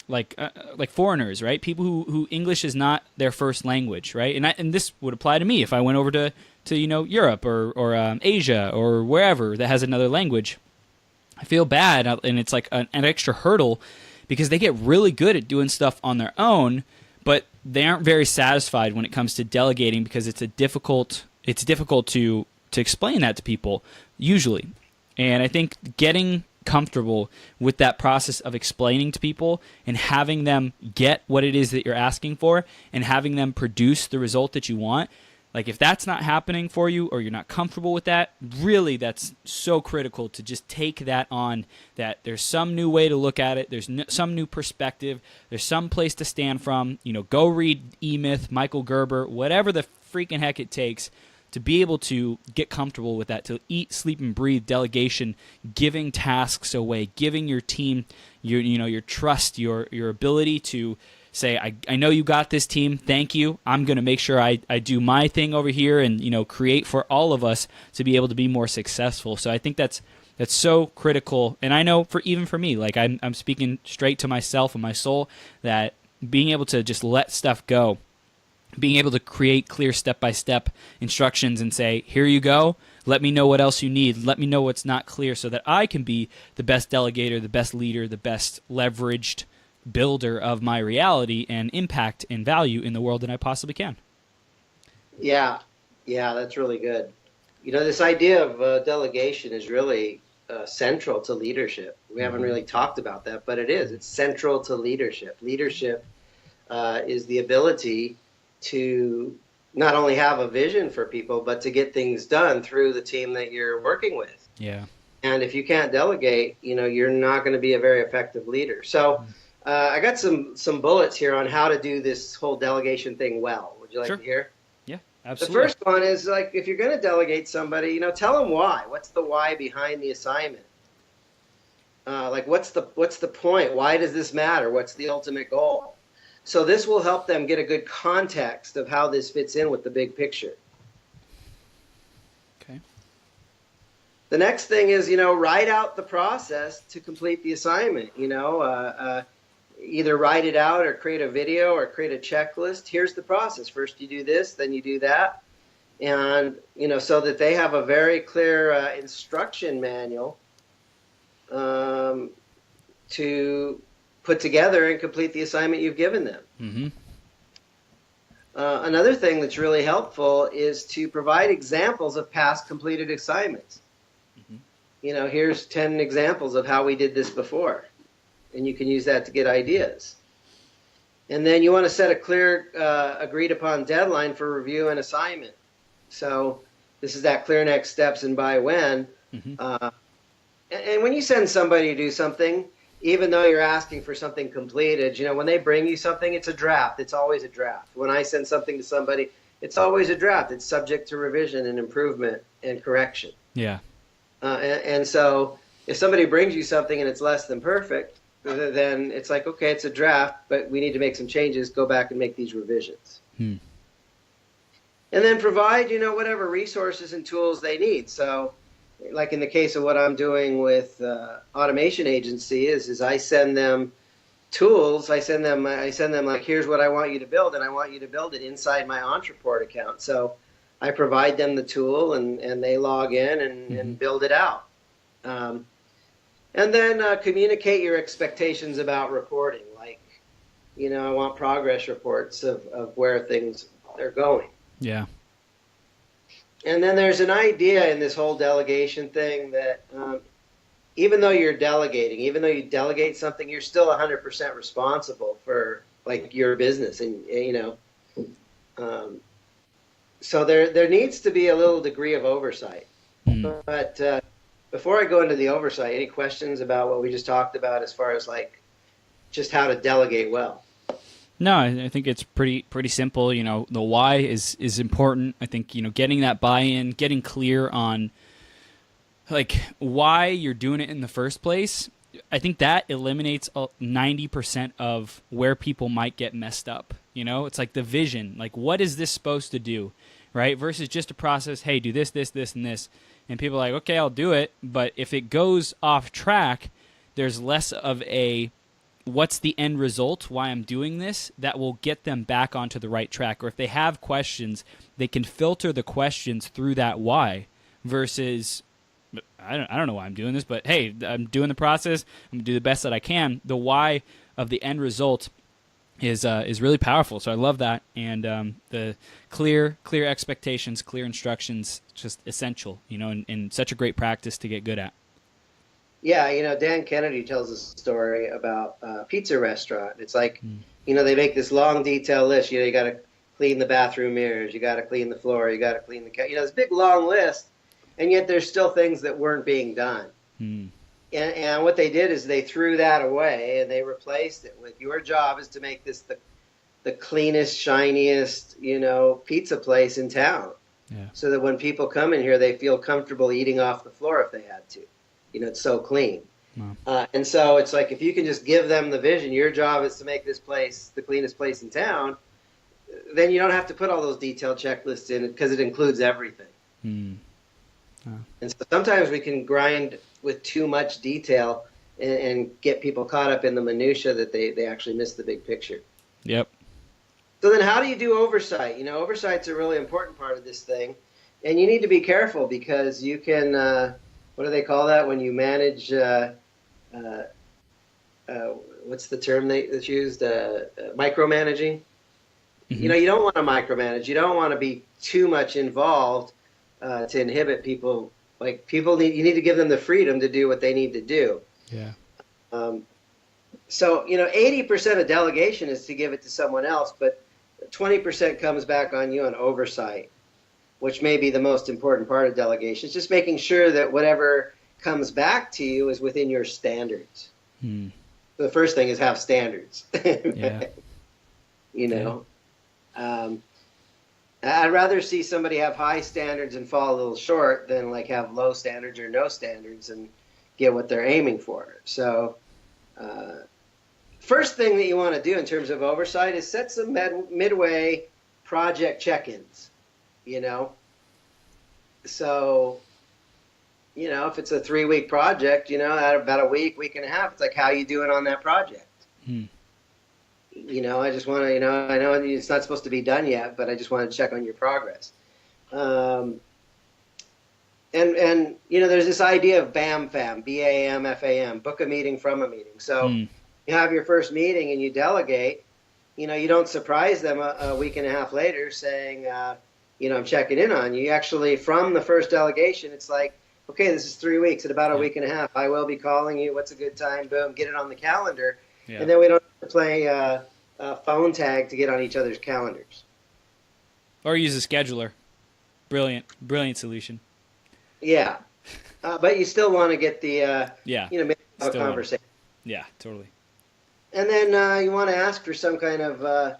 like foreigners, right? People who English is not their first language, right? And this would apply to me if I went over to Europe or Asia or wherever that has another language. I feel bad, and it's like an extra hurdle because they get really good at doing stuff on their own, but they aren't very satisfied when it comes to delegating because it's difficult to explain that to people usually. And I think getting comfortable with that process of explaining to people and having them get what it is that you're asking for and having them produce the result that you want, like if that's not happening for you or you're not comfortable with that, really that's so critical to just take that on, that there's some new way to look at it, there's some new perspective, there's some place to stand from. Go read E-Myth, Michael Gerber, whatever the freaking heck it takes to be able to get comfortable with that, to eat, sleep, and breathe delegation, giving tasks away, giving your team your trust, your ability to say, I know you got this, team, thank you. I'm going to make sure I do my thing over here and create for all of us to be able to be more successful. So I think that's so critical. And I know even for me, like I'm speaking straight to myself and my soul, that being able to just let stuff go, being able to create clear step-by-step instructions and say, here you go, let me know what else you need, let me know what's not clear so that I can be the best delegator, the best leader, the best leveraged builder of my reality and impact and value in the world that I possibly can. Yeah, that's really good. This idea of delegation is really central to leadership. We haven't really talked about that, but it is. It's central to leadership. Leadership is the ability to not only have a vision for people, but to get things done through the team that you're working with. Yeah. And if you can't delegate, you're not going to be a very effective leader. So I got some bullets here on how to do this whole delegation thing well. Would you like to hear? Yeah, absolutely. The first one is, like, if you're going to delegate somebody, tell them why. What's the why behind the assignment? What's the point? Why does this matter? What's the ultimate goal? So this will help them get a good context of how this fits in with the big picture. Okay. The next thing is, write out the process to complete the assignment. Either write it out or create a video or create a checklist. Here's the process. First you do this, then you do that. And, so that they have a very clear instruction manual to put together and complete the assignment you've given them. Mm-hmm. Another thing that's really helpful is to provide examples of past completed assignments. Mm-hmm. Here's 10 examples of how we did this before. And you can use that to get ideas. And then you want to set a clear, agreed upon deadline for review and assignment. So this is that clear next steps and by when. Mm-hmm. And when you send somebody to do something, even though you're asking for something completed, when they bring you something, it's a draft. It's always a draft. When I send something to somebody, it's always a draft. It's subject to revision and improvement and correction. Yeah. And so if somebody brings you something and it's less than perfect, then it's like, okay, it's a draft, but we need to make some changes. Go back and make these revisions. And then provide, whatever resources and tools they need. So, like in the case of what I'm doing with automation agency is I send them tools, I send them like, here's what I want you to build, and I want you to build it inside my Entreport account. So I provide them the tool, and they log in and build it out. And then communicate your expectations about reporting. Like, I want progress reports of where things are going. Yeah. And then there's an idea in this whole delegation thing that even though you're delegating, even though you delegate something, you're still 100% responsible for like your business. And, so there needs to be a little degree of oversight. But before I go into the oversight, any questions about what we just talked about as far as like just how to delegate well? No, I think it's pretty simple. The why is important. I think, getting that buy-in, getting clear on like why you're doing it in the first place. I think that eliminates 90% of where people might get messed up. It's like the vision, like what is this supposed to do, right? Versus just a process. Hey, do this, this, this, and this. And people are like, okay, I'll do it. But if it goes off track, there's less of a what's the end result, why I'm doing this, that will get them back onto the right track. Or if they have questions, they can filter the questions through that why versus, I don't know why I'm doing this, but hey, I'm doing the process. I'm going to do the best that I can. The why of the end result is really powerful. So I love that. And the clear expectations, clear instructions, just essential, and such a great practice to get good at. Yeah, Dan Kennedy tells a story about a pizza restaurant. It's like, they make this long detailed list. You got to clean the bathroom mirrors. You got to clean the floor. You got to clean the this big long list, and yet there's still things that weren't being done. And what they did is they threw that away and they replaced it with, your job is to make this the cleanest, shiniest, pizza place in town. Yeah. So that when people come in here, they feel comfortable eating off the floor if they had to. It's so clean. Wow. And so it's like, if you can just give them the vision, your job is to make this place the cleanest place in town, then you don't have to put all those detailed checklists in because it includes everything. And so sometimes we can grind with too much detail and get people caught up in the minutia that they actually miss the big picture. Yep. So then how do you do oversight? Oversight's a really important part of this thing. And you need to be careful because you can... what do they call that when you manage? What's the term that's used? Micromanaging. You don't want to micromanage. You don't want to be too much involved to inhibit people. Like you need to give them the freedom to do what they need to do. Yeah. So 80% of delegation is to give it to someone else, but 20% comes back on you on oversight, which may be the most important part of delegation. It's just making sure that whatever comes back to you is within your standards. The first thing is have standards. Yeah. I'd rather see somebody have high standards and fall a little short than like have low standards or no standards and get what they're aiming for. So first thing that you want to do in terms of oversight is set some midway project check-ins. So, if it's a 3-week project, at about a week and a half, it's like, how you doing on that project? I just want to, I know it's not supposed to be done yet, but I just want to check on your progress. And there's this idea of BAM-FAM, B-A-M-F-A-M, book a meeting from a meeting. So you have your first meeting and you delegate, you don't surprise them a week and a half later saying, I'm checking in on you. You actually, from the first delegation, it's like, okay, this is 3 weeks. In about a week and a half, I will be calling you. What's a good time? Boom, get it on the calendar. Yeah. And then we don't have to play phone tag to get on each other's calendars. Or use a scheduler. Brilliant solution. Yeah. But you still want to get the, conversation. Yeah, totally. And then you want to ask for some kind of,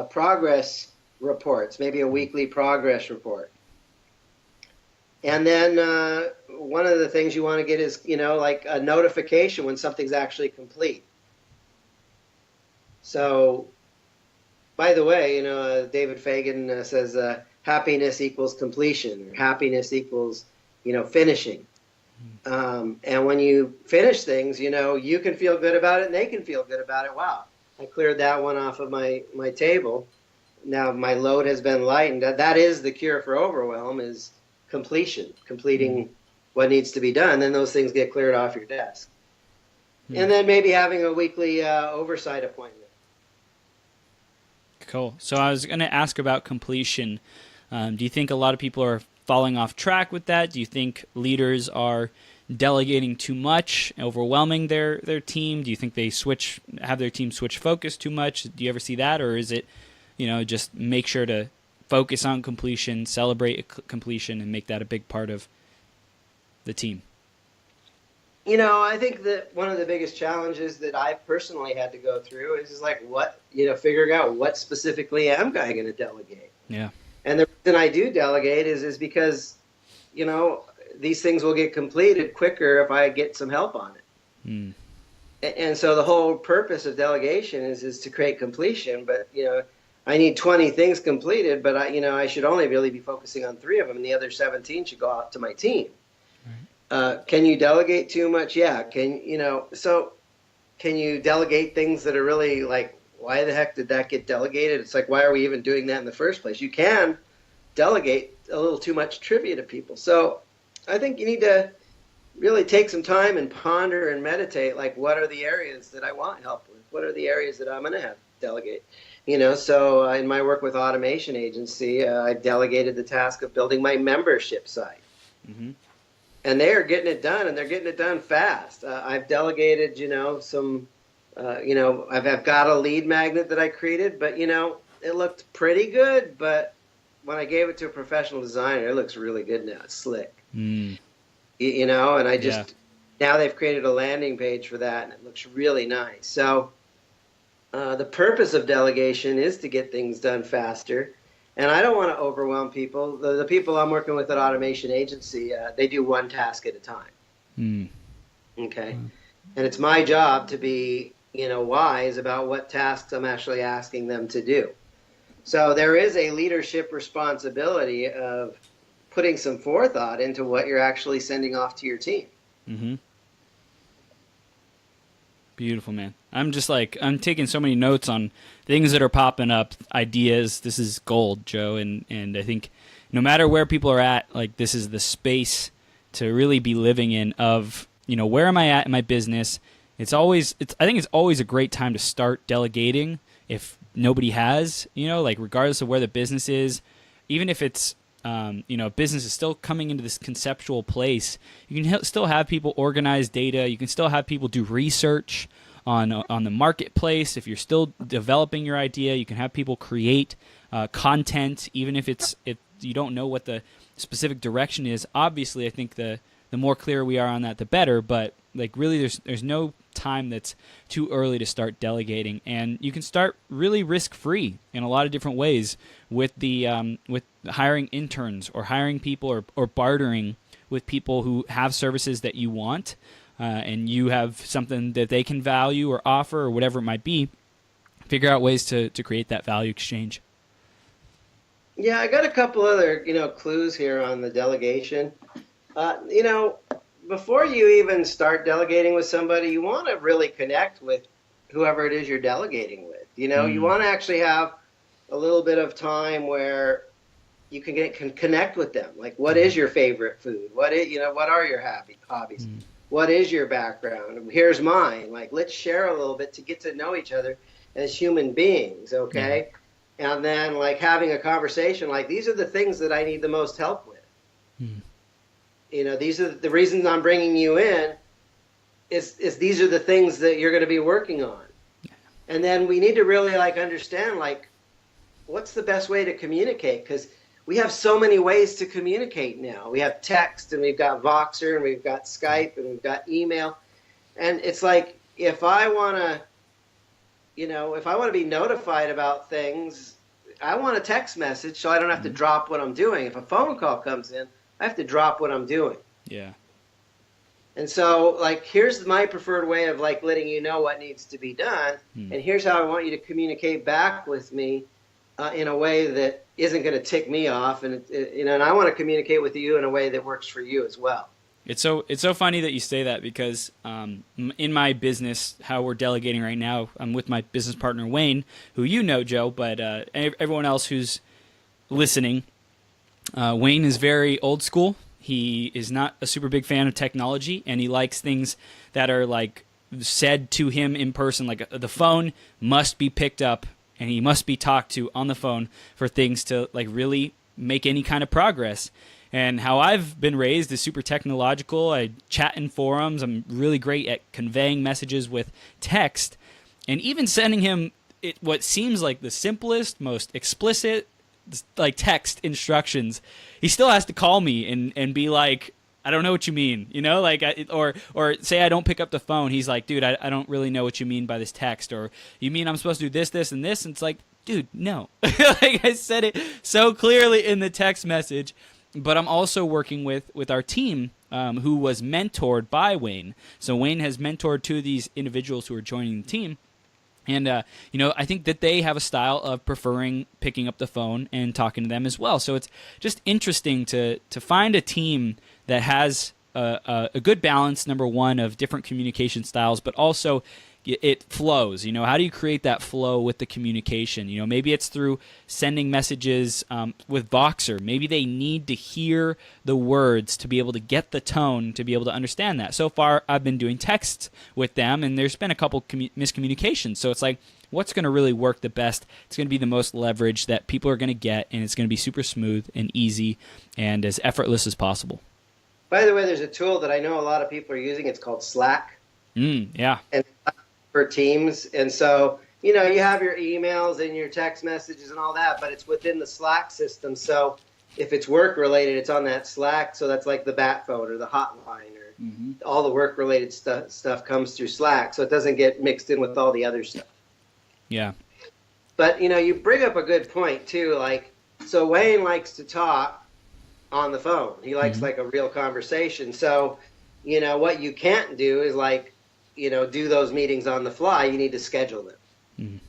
progress reports, maybe a weekly progress report. And then one of the things you want to get is, like a notification when something's actually complete. So, by the way, David Fagan says happiness equals completion, or happiness equals, finishing. And when you finish things, you can feel good about it and they can feel good about it. Wow, I cleared that one off of my table. Now my load has been lightened. That is the cure for overwhelm, is completing what needs to be done. Then those things get cleared off your desk. And then maybe having a weekly oversight appointment. Cool. So I was going to ask about completion. Do you think a lot of people are falling off track with that? Do you think leaders are delegating too much, overwhelming their team? Do you think they have their team switch focus too much? Do you ever see that? Or is it, just make sure to focus on completion, celebrate completion, and make that a big part of the team? I think that one of the biggest challenges that I personally had to go through is like figuring out what specifically am I going to delegate. Yeah. And the reason I do delegate is because, these things will get completed quicker if I get some help on it. And so the whole purpose of delegation is to create completion. But, I need 20 things completed, but I should only really be focusing on 3 of them, and the other 17 should go out to my team. Can you delegate too much? Yeah. Can you delegate things that are really like, why the heck did that get delegated? It's like, why are we even doing that in the first place? You can delegate a little too much trivia to people. So I think you need to really take some time and ponder and meditate, like, what are the areas that I want help with? What are the areas that I'm going to have to delegate? So in my work with automation agency, I delegated the task of building my membership site. And they are getting it done, and they're getting it done fast. I've delegated, some, I've got a lead magnet that I created, but, it looked pretty good. But when I gave it to a professional designer, it looks really good now. It's slick. And I just, now they've created a landing page for that, and it looks really nice. So the purpose of delegation is to get things done faster. And I don't want to overwhelm people. The people I'm working with at Automation Agency, they do one task at a time. Okay. And it's my job to be, wise about what tasks I'm actually asking them to do. So there is a leadership responsibility of putting some forethought into what you're actually sending off to your team. Beautiful, man. I'm taking so many notes on things that are popping up, ideas. This is gold, Joe. And I think no matter where people are at, like, this is the space to really be living in of, where am I at in my business? I think it's always a great time to start delegating if nobody has, regardless of where the business is, even if it's, business is still coming into this conceptual place. You can still have people organize data. You can still have people do research on the marketplace. If you're still developing your idea, you can have people create content, even if you don't know what the specific direction is. Obviously, I think the more clear we are on that, the better. But like, really, there's no time that's too early to start delegating, and you can start really risk-free in a lot of different ways with with hiring interns or hiring people or bartering with people who have services that you want, and you have something that they can value or offer or whatever it might be. Figure out ways to create that value exchange. Yeah, I got a couple other clues here on the delegation. Before you even start delegating with somebody, you want to really connect with whoever it is you're delegating with. You want to actually have a little bit of time where you can connect with them. Like, what is your favorite food? What are your hobbies? What is your background? Here's mine. Like, let's share a little bit to get to know each other as human beings, okay? And then, like, having a conversation, like, these are the things that I need the most help with. These are the reasons I'm bringing you in, is these are the things that you're going to be working on. And then we need to really, like, understand, like, what's the best way to communicate? Because we have so many ways to communicate now. We have text, and we've got Voxer, and we've got Skype, and we've got email. And it's like, if I want to be notified about things, I want a text message so I don't have to drop what I'm doing. If a phone call comes in, I have to drop what I'm doing. Yeah. And so, like, here's my preferred way of, like, letting you know what needs to be done. And here's how I want you to communicate back with me in a way that isn't going to tick me off. And, and I want to communicate with you in a way that works for you as well. It's so funny that you say that because in my business, how we're delegating right now, I'm with my business partner Wayne, who you know, Joe, but everyone else who's listening, Wayne is very old school. He is not a super big fan of technology, and he likes things that are like said to him in person. Like the phone must be picked up, and he must be talked to on the phone for things to like really make any kind of progress. And how I've been raised is super technological. I chat in forums. I'm really great at conveying messages with text, and even sending him what seems like the simplest, most explicit, like text instructions. He still has to call me and be like, I don't know what you mean, you know, like, or say I don't pick up the phone. He's like, dude, I don't really know what you mean by this text, or you mean I'm supposed to do this, this, and this? And it's like, dude, no. Like I said it so clearly in the text message. But I'm also working with our team who was mentored by Wayne. So Wayne has mentored two of these individuals who are joining the team. And, I think that they have a style of preferring picking up the phone and talking to them as well. So it's just interesting to find a team that has a good balance, number one, of different communication styles, but also it flows. How do you create that flow with the communication? Maybe it's through sending messages with Voxer. Maybe they need to hear the words to be able to get the tone to be able to understand that. So far, I've been doing texts with them, and there's been a couple miscommunications. So it's like, what's going to really work the best? It's going to be the most leverage that people are going to get, and it's going to be super smooth and easy and as effortless as possible. By the way, there's a tool that I know a lot of people are using. It's called Slack. Yeah. And for teams. And so, you have your emails and your text messages and all that, but it's within the Slack system. So if it's work related, it's on that Slack. So that's like the bat phone or the hotline, or all the work related stuff comes through Slack. So it doesn't get mixed in with all the other stuff. Yeah. But, you bring up a good point too. Like, so Wayne likes to talk on the phone. He likes like a real conversation. So, what you can't do is like, do those meetings on the fly. You need to schedule them. Do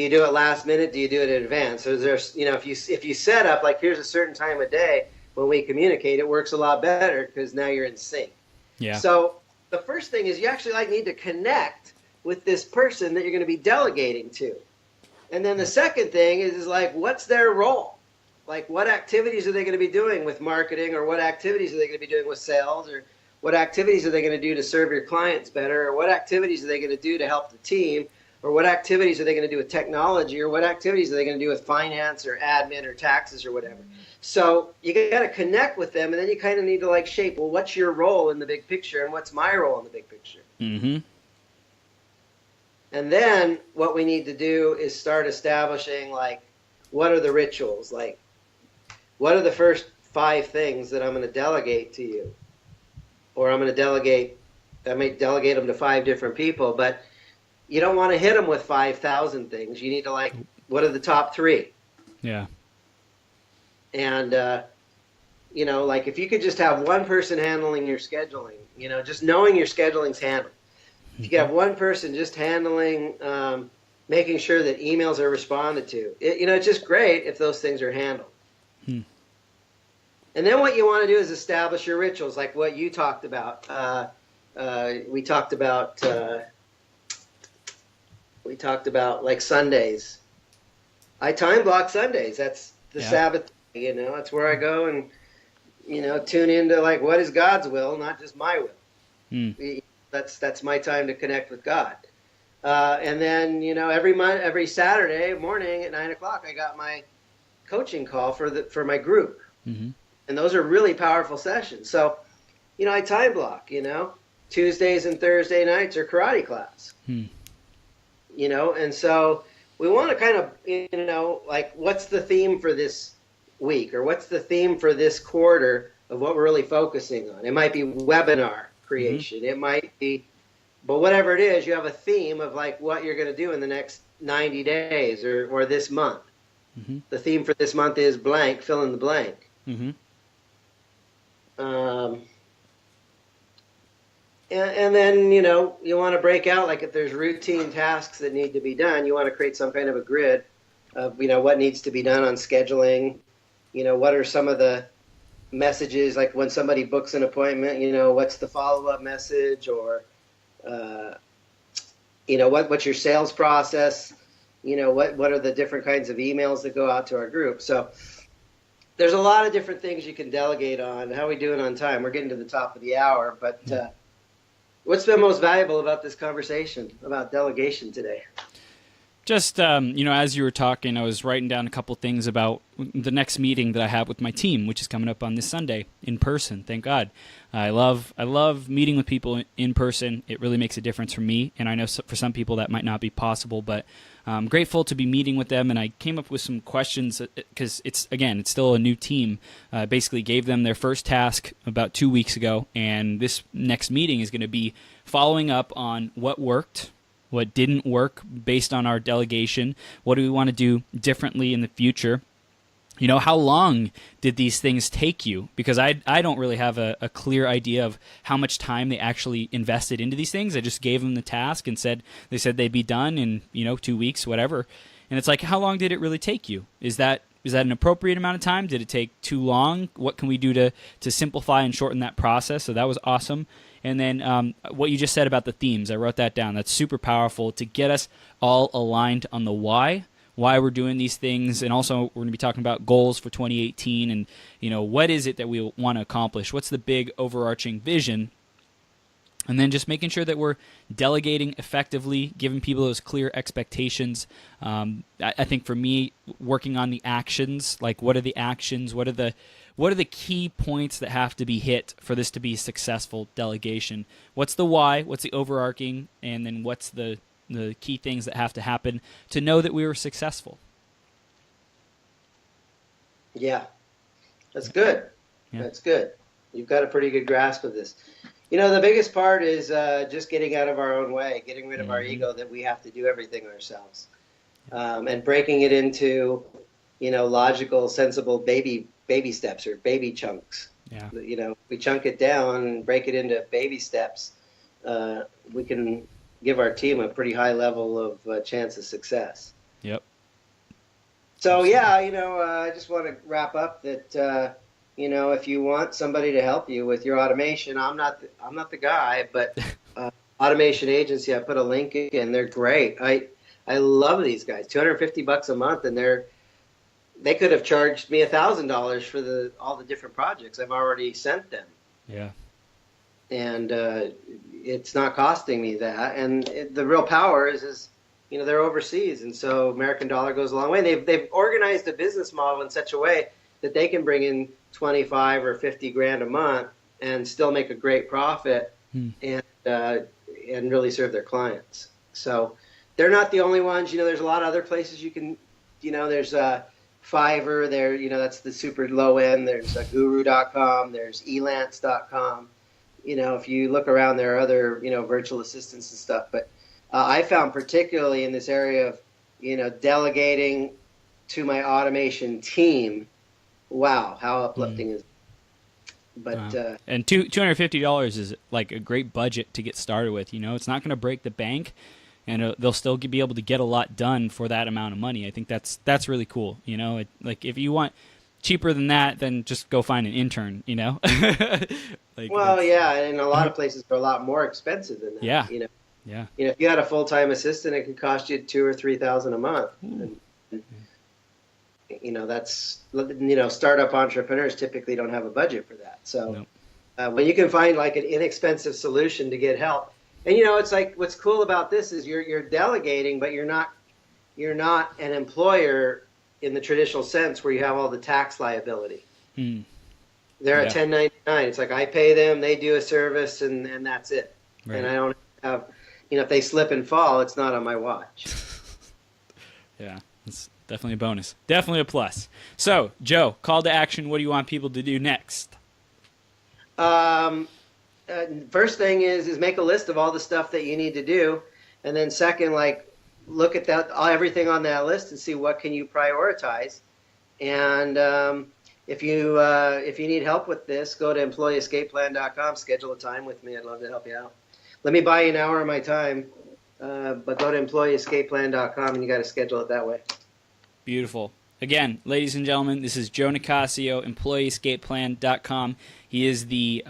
you do it last minute? Do you do it in advance? So there's, if you set up like, here's a certain time of day when we communicate, it works a lot better because now you're in sync. Yeah. So the first thing is you actually like need to connect with this person that you're going to be delegating to. And then the second thing is like, what's their role? Like, what activities are they going to be doing with marketing, or what activities are they going to be doing with sales, or what activities are they going to do to serve your clients better, or what activities are they going to do to help the team, or what activities are they going to do with technology, or what activities are they going to do with finance or admin or taxes or whatever. So you got to connect with them, and then you kind of need to like shape, well, what's your role in the big picture, and what's my role in the big picture? And then what we need to do is start establishing like, what are the rituals? Like, what are the first 5 things that I'm going to delegate to you? Or I may delegate them to 5 different people, but you don't want to hit them with 5,000 things. You need to like, what are the top 3? Yeah. And, like if you could just have one person handling your scheduling, just knowing your scheduling's handled. If you could have one person just handling, making sure that emails are responded to, it's just great if those things are handled. And then what you want to do is establish your rituals, like what you talked about. We talked about like Sundays. I time block Sundays. That's the Sabbath. That's where I go and tune into like what is God's will, not just my will. That's my time to connect with God. And then every Saturday morning at 9:00, I got my coaching call for my group. And those are really powerful sessions. So, I time block, Tuesdays and Thursday nights are karate class, and so we want to kind of, like, what's the theme for this week, or what's the theme for this quarter of what we're really focusing on? It might be webinar creation. It might be, but whatever it is, you have a theme of like what you're going to do in the next 90 days or this month. The theme for this month is blank, fill in the blank. And then, you want to break out, like if there's routine tasks that need to be done, you want to create some kind of a grid of, what needs to be done on scheduling, what are some of the messages, like when somebody books an appointment, what's the follow-up message, or uh, what's your sales process, what are the different kinds of emails that go out to our group. So there's a lot of different things you can delegate on. How are we doing on time? We're getting to the top of the hour, but what's been most valuable about this conversation about delegation today? Just, as you were talking, I was writing down a couple things about the next meeting that I have with my team, which is coming up on this Sunday in person. Thank God. I love meeting with people in person. It really makes a difference for me, and I know for some people that might not be possible, but I'm grateful to be meeting with them. And I came up with some questions because it's still a new team. Basically gave them their first task about 2 weeks ago, and this next meeting is going to be following up on what worked, what didn't work based on our delegation, what do we want to do differently in the future. How long did these things take you? Because I don't really have a clear idea of how much time they actually invested into these things. I just gave them the task and they said they'd be done in 2 weeks, whatever. And it's like, how long did it really take you? Is that an appropriate amount of time? Did it take too long? What can we do to simplify and shorten that process? So that was awesome. And then what you just said about the themes, I wrote that down. That's super powerful to get us all aligned on the why we're doing these things. And also we're going to be talking about goals for 2018 and, what is it that we want to accomplish? What's the big overarching vision? And then just making sure that we're delegating effectively, giving people those clear expectations. I think for me, working on the actions, like what are the actions? What are the key points that have to be hit for this to be successful delegation? What's the why? What's the overarching? And then what's the key things that have to happen to know that we were successful? Yeah, that's good. Yeah. That's good. You've got a pretty good grasp of this. The biggest part is just getting out of our own way, getting rid of our ego that we have to do everything ourselves, and breaking it into, logical, sensible baby steps or baby chunks. Yeah. We chunk it down and break it into baby steps. We can give our team a pretty high level of chance of success. Yep. So yeah, I just want to wrap up that. If you want somebody to help you with your automation, I'm not the guy, but Automation Agency, I put a link in. They're great. I love these guys. $250 a month, and they could have charged me $1,000 for all the different projects I've already sent them. Yeah. And it's not costing me that. And the real power is they're overseas, and so American dollar goes a long way. They've organized a business model in such a way that they can bring in 25 or 50 grand a month and still make a great profit and really serve their clients. So they're not the only ones. There's a lot of other places you can, there's Fiverr there, that's the super low end. There's guru.com, there's elance.com. If you look around, there are other, virtual assistants and stuff. But I found particularly in this area of, delegating to my automation team, wow, how uplifting is it? But wow. And $250 is like a great budget to get started with. It's not going to break the bank, and they'll still be able to get a lot done for that amount of money. I think that's really cool. Like if you want cheaper than that, then just go find an intern. Well, yeah, and a lot of places are a lot more expensive than that. Yeah. Yeah. If you had a full-time assistant, it could cost you $2,000 or $3,000 a month. And, that's startup entrepreneurs typically don't have a budget for that. So when you can find like an inexpensive solution to get help, and it's like what's cool about this is you're delegating, but you're not an employer in the traditional sense where you have all the tax liability. They're a 1099. It's like I pay them, they do a service, and that's it. Right. And I don't have, if they slip and fall, it's not on my watch. Yeah. It's definitely a bonus. Definitely a plus. So, Joe, call to action. What do you want people to do next? First thing is make a list of all the stuff that you need to do. And then second, look at everything on that list and see what can you prioritize. And if you need help with this, go to employeeescapeplan.com, schedule a time with me. I'd love to help you out. Let me buy you an hour of my time. But go to employeeescapeplan.com and you got to schedule it that way. Beautiful. Again, ladies and gentlemen, this is Joe Nicassio, EmployeeEscapePlan.com. He is the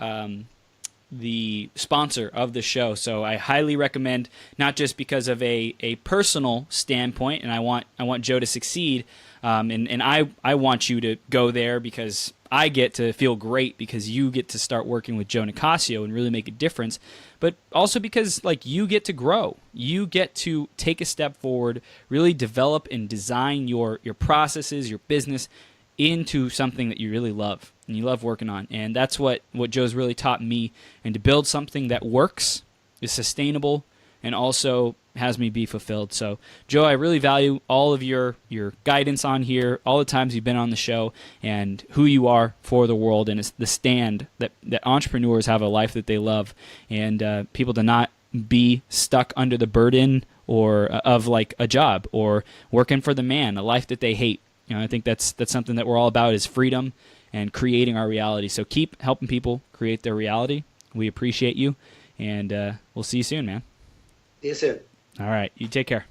sponsor of the show, so I highly recommend, not just because of a personal standpoint, and I want Joe to succeed, and I want you to go there because I get to feel great because you get to start working with Joe Nicassio and really make a difference, but also because like you get to grow. You get to take a step forward, really develop and design your processes, your business into something that you really love and you love working on. And that's what Joe's really taught me, and to build something that works, is sustainable, and also has me be fulfilled. So, Joe, I really value all of your guidance on here, all the times you've been on the show, and who you are for the world, and it's the stand that entrepreneurs have a life that they love, and people to not be stuck under the burden or of like a job or working for the man, a life that they hate. I think that's something that we're all about, is freedom and creating our reality. So keep helping people create their reality. We appreciate you, and we'll see you soon, man. See you soon. All right. You take care.